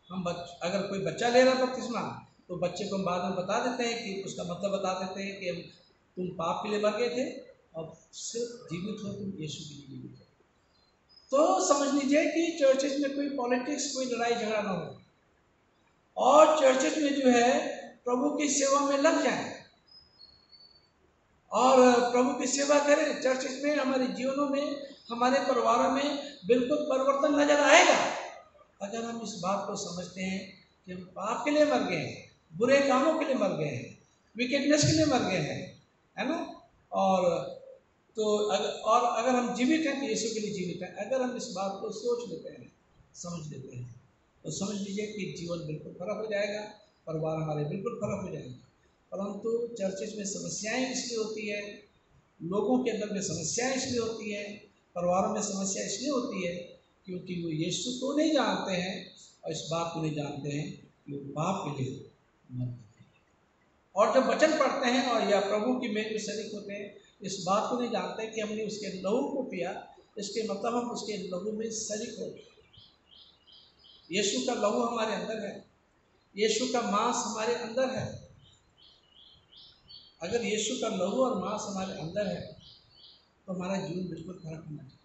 हम अगर कोई बच्चा ले रहा है बपतिस्मा तो बच्चे को हम बाद में बता देते हैं कि उसका मतलब बता देते हैं कि तुम पाप के लिए मर गए थे और सिर्फ जीवित हो, तुम यीशु के लिए जीवित हो। तो समझ लीजिए कि चर्चेज में कोई पॉलिटिक्स, कोई लड़ाई झगड़ा ना हो और चर्चेज में जो है प्रभु की सेवा में लग जाए और प्रभु की सेवा करें। चर्चेज में, हमारे जीवनों में, हमारे परिवारों में बिल्कुल परिवर्तन नजर आएगा अगर हम इस बात को समझते हैं कि हम पाप के लिए मर गए हैं, बुरे कामों के लिए मर गए हैं, विकेटनेस के लिए मर गए हैं, है ना। और अगर हम जीवित हैं तो यीशु के लिए जीवित हैं। अगर हम इस बात को सोच लेते हैं, समझ लेते हैं, तो समझ लीजिए कि जीवन बिल्कुल फर्क हो जाएगा, परिवार हमारे बिल्कुल फर्क हो जाएगा। परंतु चर्चेज में समस्याएं इसलिए होती है, लोगों के अंदर में समस्याएं इसलिए होती है, परिवारों में समस्या इसलिए होती है क्योंकि वो यीशु को नहीं जानते हैं और इस बात को नहीं जानते हैं कि वो पाप के लिए मरते हैं। और जब वचन पढ़ते हैं और या प्रभु की मेल में शरीक होते हैं, इस बात को नहीं जानते कि हमने उसके लहू को पिया, इसके मतलब हम उसके लहू में शरीक हो गए। यीशु का लहू हमारे अंदर है, यीशु का मांस हमारे अंदर है। अगर यीशु का लहू और मांस हमारे अंदर है तो हमारा जीवन बिल्कुल फर्क होना चाहिए,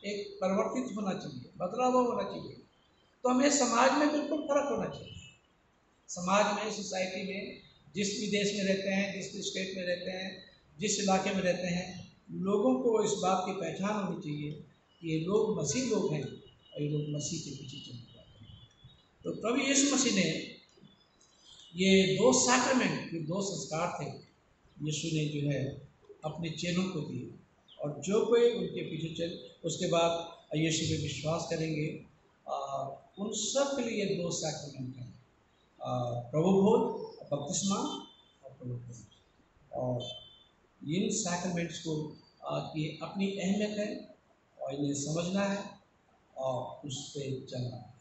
एक परिवर्तित होना चाहिए, बदलाव होना चाहिए। तो हमें समाज में बिल्कुल फर्क होना चाहिए। समाज में, सोसाइटी में, जिस भी देश में रहते हैं, जिस भी स्टेट में रहते हैं, जिस इलाके में रहते हैं, लोगों को इस बात की पहचान होनी चाहिए कि ये लोग मसीह लोग हैं और ये लोग मसीह के पीछे चलते जाते हैं। तो प्रभु यीशु मसीह ने ये दो सैक्रमेंट, ये दो संस्कार थे, यीशु ने जो है अपने चेलों को दिए और जो कोई उनके पीछे चल, उसके बाद यीशु पे विश्वास करेंगे, उन सब के लिए दो सैक्रमेंट हैं, प्रभु भोज, बपतिस्मा और प्रभु भोज। और इन सैक्रमेंट्स को की अपनी अहमियत है और इन्हें समझना है और उस पर चलना है।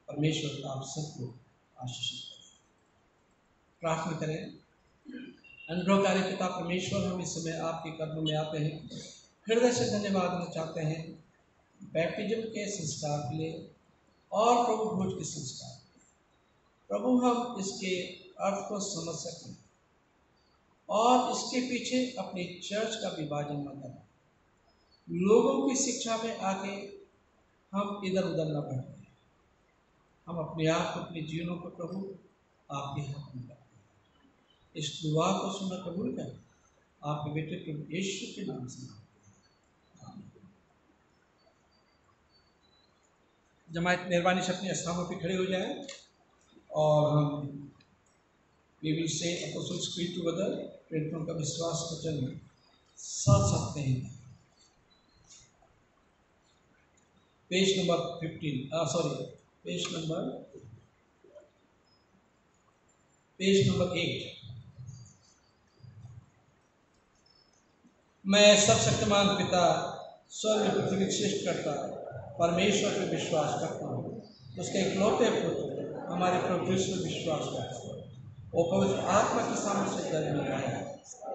परमेश्वर आप सबको आशीषित करें। प्रार्थना करें। अनुग्रहकारी पिता परमेश्वर, हम इस समय आपके कदमों में आते हैं, हृदय से धन्यवाद देना चाहते हैं बैप्टिज्म के संस्कार के लिए और प्रभु भोज के संस्कार। प्रभु हम इसके अर्थ को समझ सकें और इसके पीछे अपनी चर्च का विभाजन न करें, लोगों की शिक्षा में आके हम इधर उधर न बढ़ते, हम अपने आप को, अपने जीवनों को प्रभु आपके हाथ में रखते हैं। इस दुआ को सुनना कबूल करें, आपके बेटे प्रभु यीशु के नाम से। जमात मेहरबानी से अपने स्थानों पर खड़े हो जाए और हम We will say Apostles' Creed together, प्रेरितों का विश्वास वचन साथ सकते हैं। Page number 15, page number 8। मैं सर्वशक्तिमान पिता, स्वर्ग पृथ्वी श्रेष्ठ करता परमेश्वर पर विश्वास करता हूँ, उसके इकलौते पुत्र हमारे प्रभु यीशु पर विश्वास करता हूँ। वो पवित्र आत्मा के सामने से जन्म लिया है,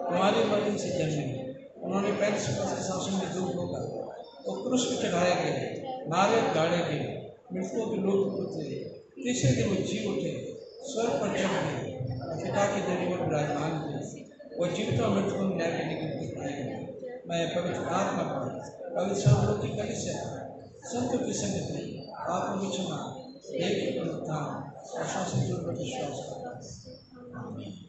हमारे मर्जी से जन्मे हैं, उन्होंने पहले से शासन में दूर होकर वो क्रूस पर चढ़ाए गए, नारे गाड़े गए, मृतकों के लोग उतरे, तीसरे दिन वो जी उठे, स्वर्ग पर चढ़ गए, पिता की दरी पर विराजमान थे, वो जीवित और मृतकों न्याय करने के लिए गए। मैं पवित्र आत्मा पर, पवित्र सर्वलोक की कलीसिया, संतों की संगति, पापों की क्षमा, एक ही पुनरुत्थान और शासन पर विश्वास करता हूँ। Amen.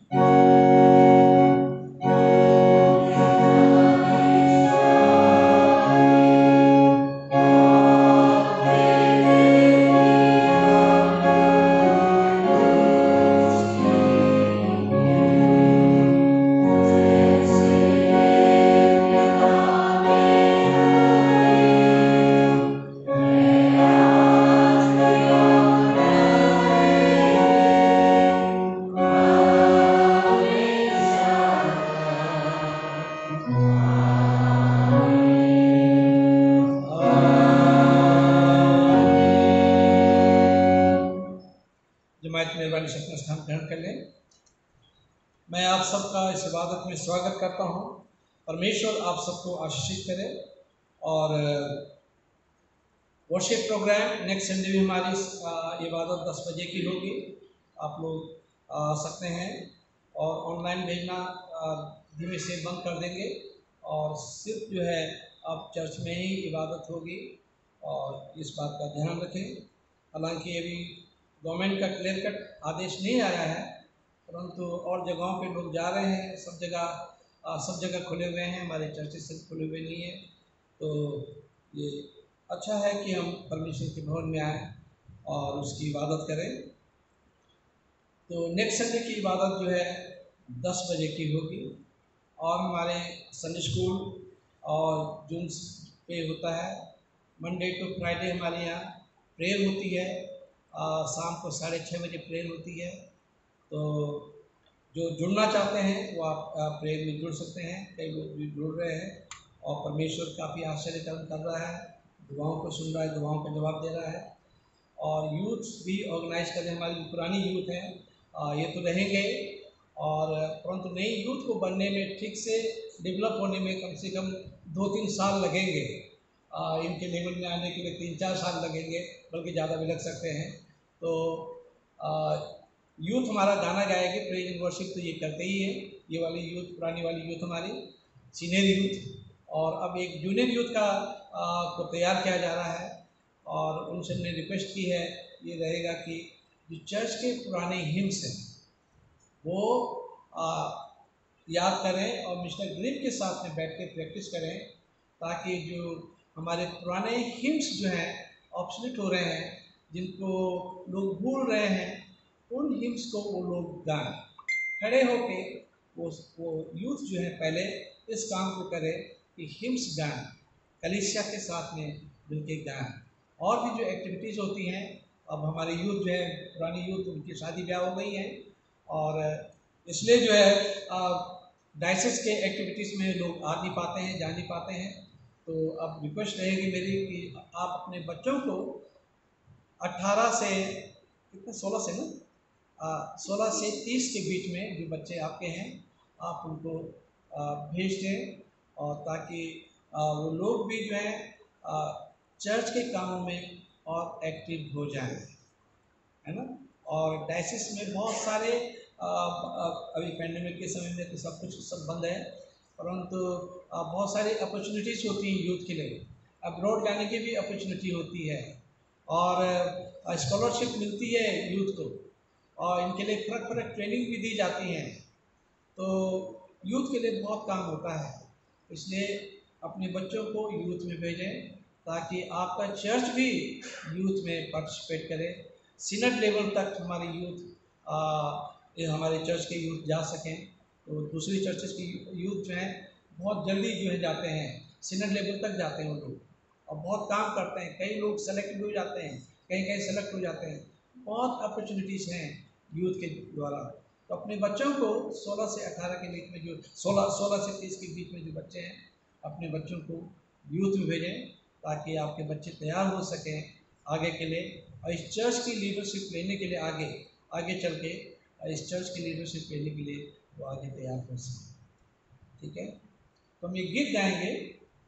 हिमायत मेहरबानी से अपना स्थान ग्रहण कर लें। मैं आप सबका इस इबादत में स्वागत करता हूँ। परमेश्वर आप सबको आशीषित करे। और वर्शिप प्रोग्राम नेक्स्ट संडे भी हमारी इबादत 10 बजे की होगी। आप लोग आ सकते हैं और ऑनलाइन भेजना धीमे से बंद कर देंगे और सिर्फ जो है अब चर्च में ही इबादत होगी और इस बात का ध्यान रखें। हालांकि अभी गवर्नमेंट का क्लियर कट आदेश नहीं आया है, परंतु और जगहों पे लोग जा रहे हैं। सब जगह खुले हुए हैं, हमारे चर्चेस सिर्फ खुले हुए नहीं है। तो ये अच्छा है कि हम परमेश्वर के भवन में आएँ और उसकी इबादत करें। तो नेक्स्ट संडे की इबादत जो है 10 बजे की होगी और हमारे संडे स्कूल और जूम पे होता है। मंडे टू फ्राइडे हमारे यहाँ प्रेयर होती है। शाम को 6:30 बजे प्रेयर होती है। तो जो जुड़ना चाहते हैं वो आप प्रेयर में जुड़ सकते हैं। कई लोग भी जुड़ रहे हैं और परमेश्वर काफ़ी आश्चर्यकर्म कर रहा है, दुआओं को सुन रहा है, दुआओं का जवाब दे रहा है। और यूथ भी ऑर्गेनाइज कर रहे हैं। हमारी जो पुरानी यूथ हैं ये तो रहेंगे, और परंतु नई यूथ को बनने में, ठीक से डेवलप होने में कम से कम 2-3 साल लगेंगे। इनके लेवल में आने के लिए 3-4 साल लगेंगे, बल्कि ज़्यादा भी लग सकते हैं। तो यूथ हमारा गाना गाएगी, प्रेज एंड वर्शिप तो ये करते ही है। ये वाली यूथ, पुरानी वाली यूथ हमारी सीनियर यूथ, और अब एक जूनियर यूथ का को तैयार किया जा रहा है। और उनसे हमने रिक्वेस्ट की है, ये रहेगा कि जो चर्च के पुराने हिम्स हैं वो याद करें और मिस्टर ग्रीन के साथ में बैठ के प्रैक्टिस करें, ताकि जो हमारे पुराने हिम्स जो हैं ऑब्सोलीट हो रहे हैं, जिनको लोग भूल रहे हैं, उन हिम्स को वो लोग गाएं। खड़े होके वो यूथ जो है पहले इस काम को करे कि हिम्स गाएं, कलीसिया के साथ में मिलके गाएं। और भी जो एक्टिविटीज़ होती हैं, अब हमारी यूथ जो है, पुरानी यूथ, उनकी शादी ब्याह हो गई है और इसलिए जो है डायसिस के एक्टिविटीज़ में लोग आ नहीं पाते हैं, जा नहीं पाते हैं। तो अब रिक्वेस्ट रहेगी मेरी कि आप अपने बच्चों को 18 से कितने 16 से ना 16 से 30 के बीच में जो बच्चे आपके हैं, आप उनको भेज दें, और ताकि वो लोग भी जो है चर्च के कामों में और एक्टिव हो जाएं, है ना। और डायसिस में बहुत सारे अभी पैंडेमिक के समय में तो सब बंद है, परंतु बहुत सारी अपॉर्चुनिटीज़ होती हैं यूथ के लिए। अब्रॉड जाने की भी अपॉर्चुनिटी होती है और स्कॉलरशिप मिलती है यूथ को, और इनके लिए फर्क ट्रेनिंग भी दी जाती हैं। तो यूथ के लिए बहुत काम होता है, इसलिए अपने बच्चों को यूथ में भेजें ताकि आपका चर्च भी यूथ में पार्टिसिपेट करे। सीनेट लेवल तक हमारी यूथ हमारे चर्च के यूथ जा सकें। तो दूसरी चर्चेस की यूथ जो हैं बहुत जल्दी जो है जाते हैं, सीनेट लेवल तक जाते हैं वो लोग और बहुत काम करते हैं। कई लोग सेलेक्ट हो जाते हैं, कहीं सेलेक्ट हो जाते हैं। बहुत अपॉर्चुनिटीज़ हैं यूथ के द्वारा। तो अपने बच्चों को 16 से 18 के बीच में, जो 16 से 30 के बीच में जो बच्चे हैं, अपने बच्चों को यूथ में भेजें ताकि आपके बच्चे तैयार हो सकें आगे के लिए, और इस चर्च की लीडरशिप लेने के लिए आगे चल के इस चर्च की लीडरशिप लेने के लिए वो आगे तैयार हो सकें। ठीक है, तो हम ये गीत गाएंगे,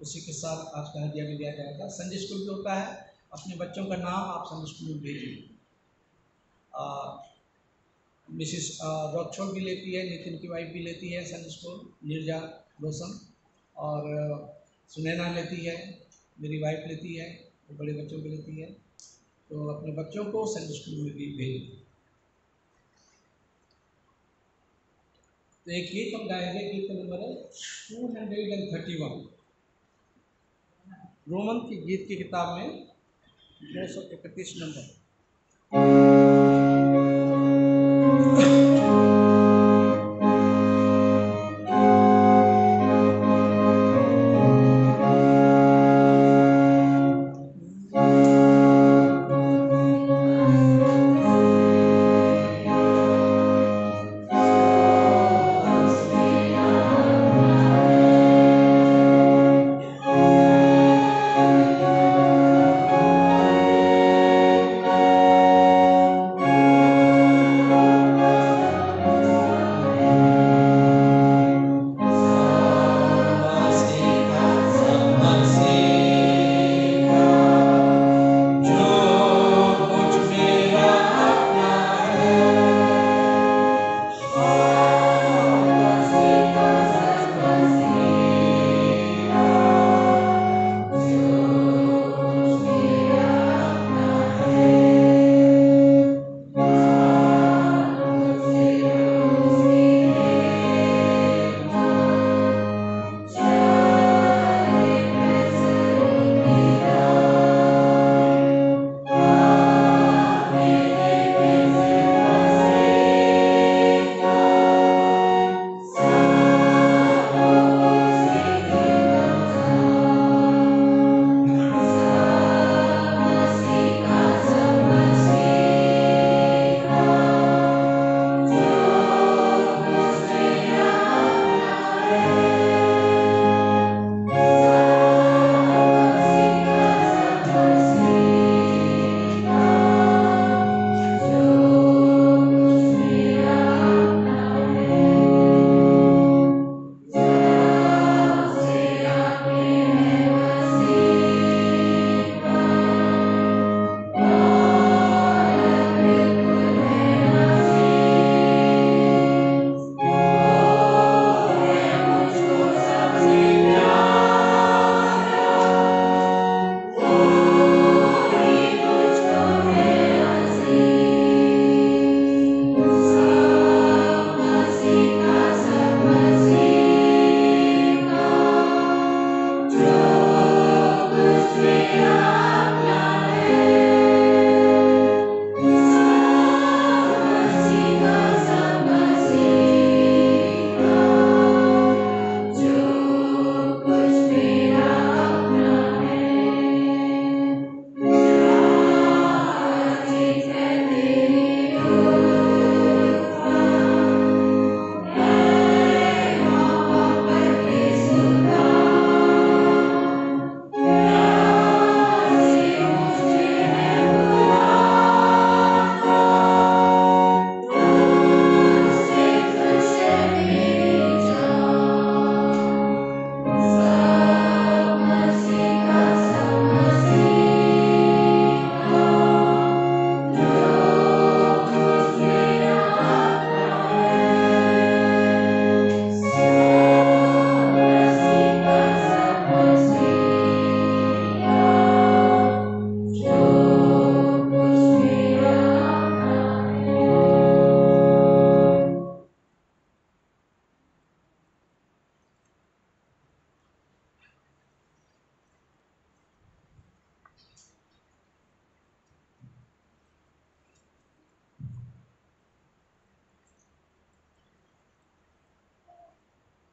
उसी के साथ आज का हदिया भी दिया जाएगा। संडे स्कूल भी होता है, अपने बच्चों का नाम आप संडे स्कूल में भेजिए। मिसिस रॉकछोड़ भी लेती है, नितिन की वाइफ भी लेती है संडे स्कूल, नीरजा रोशन, और सुनैना लेती है, मेरी वाइफ लेती है, वो बड़े बच्चों को लेती है। तो अपने बच्चों को संडे स्कूल में भी भेजिए। तो एक गीत हम गाएंगे, गीत का नंबर है 231, रोमन की गीत की किताब में 231 नंबर।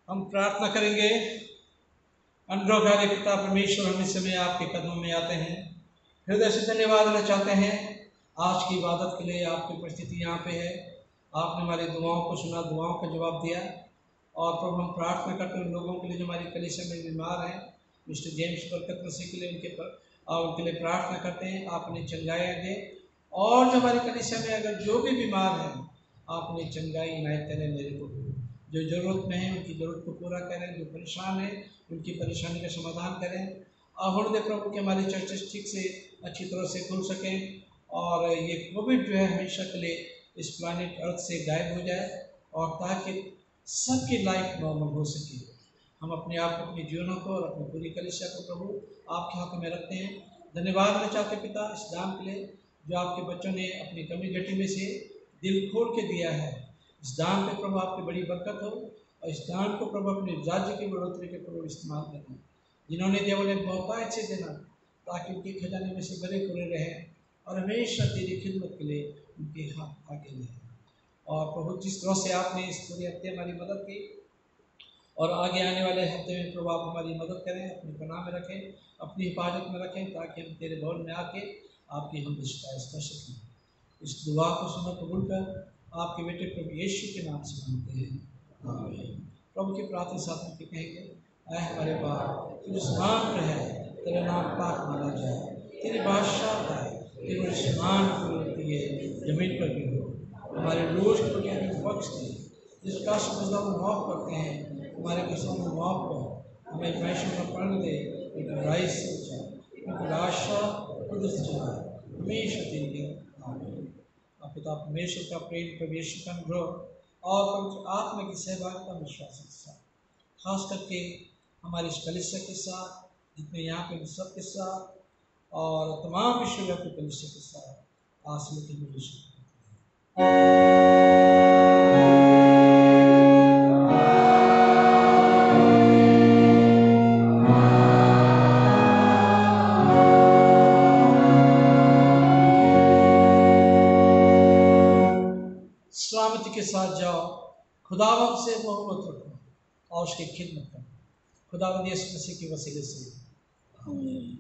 हम प्रार्थना करेंगे। अनुग्रहकारी पिता परमेश्वर, हम इस समय आपके कदमों में आते हैं, हृदय से धन्यवाद देना चाहते हैं आज की इबादत के लिए। आपकी परिस्थिति यहाँ पे है, आपने हमारी दुआओं को सुना, दुआओं का जवाब दिया। और प्रभु हम प्रार्थना करते हैं उन लोगों के लिए जो हमारी कलीसिया में बीमार हैं, मिस्टर जेम्स बरकत मसीह के लिए उनके लिए प्रार्थना करते हैं, आप उन्हें चंगाई दें। और जो हमारी कलीसिया में अगर जो भी बीमार हैं, आप उन्हें चंगाई इनायत करें। मेरे को जो ज़रूरत में है उनकी ज़रूरत को पूरा करें, जो परेशान है उनकी परेशानी का समाधान करें। और होने दे प्रभु कि हमारी चर्चेस ठीक से अच्छी तरह से खुल सकें और ये कोविड जो है हमेशा के लिए इस प्लानिट अर्थ से गायब हो जाए, और ताकि सबकी लाइफ नॉर्मल हो सके। हम अपने आप को, अपने जीवनों को और अपनी पूरी कलीसिया को प्रभु आपके हाथ में रखते हैं। धन्यवाद देना चाहते पिता इस दान के लिए जो आपके बच्चों ने अपनी कमी घटी में से दिल खोल के दिया है। इस दान पे प्रभु आपकी बड़ी बरकत हो, और इस दान को प्रभु अपने राज्य की बढ़ोतरी के प्रभु इस्तेमाल करना। जिन्होंने दिया उन्हें बहुतायत से देना, ताकि उनके खजाने में से भरे पूरे रहें और हमेशा तेरी खिदमत के लिए उनके हाथ आगे रहें। और प्रभु जिस तरह से आपने इस पूरे हफ्ते हमारी मदद की, और आगे आने वाले हफ्ते में प्रभु आप हमारी मदद करें, अपनी पनाह में रखें, अपनी हिफाजत में रखें, ताकि हम तेरे भवन में आके आपकी हम शिकायत कर सकें। इस दुआ को सुनो कबूल कर आपके बेटे प्रभु यीशु के नाम से मांगते हैं, आमीन। प्रभु की प्रार्थना साथ में कहेंगे। ऐ हमारे बाप तू आसमान पर है, तेरा नाम पाक माना जाए, तेरी बादशाह आए, तेरे आसमान पर है जमीन पर भी हो। हमारे रोज को हमें बख्श दे, जिसका समझदा हम माफ़ करते हैं, हमारे कसम को माफ़ कर, हमें पैसों का पढ़ दे, एक राइस से जाए, आशा कुदस चला हमेशा तेरी आमीन। पिता परमेश्वर का प्रेम, प्रभु यीशु का अनुग्रह और पवित्र आत्मा की सहभागिता विश्वास के साथ, खास करके हमारे इस कलीसिया के साथ, जितने यहाँ पे सब के साथ, और तमाम विश्वव्यापी कलीसिया के साथ आज लेके मिले। सलामती के साथ जाओ, खुदावंद से मोहब्बत रखो और उसकी खिदमत करो। खुदावंद यीशु मसीह के वसीले से आमीन।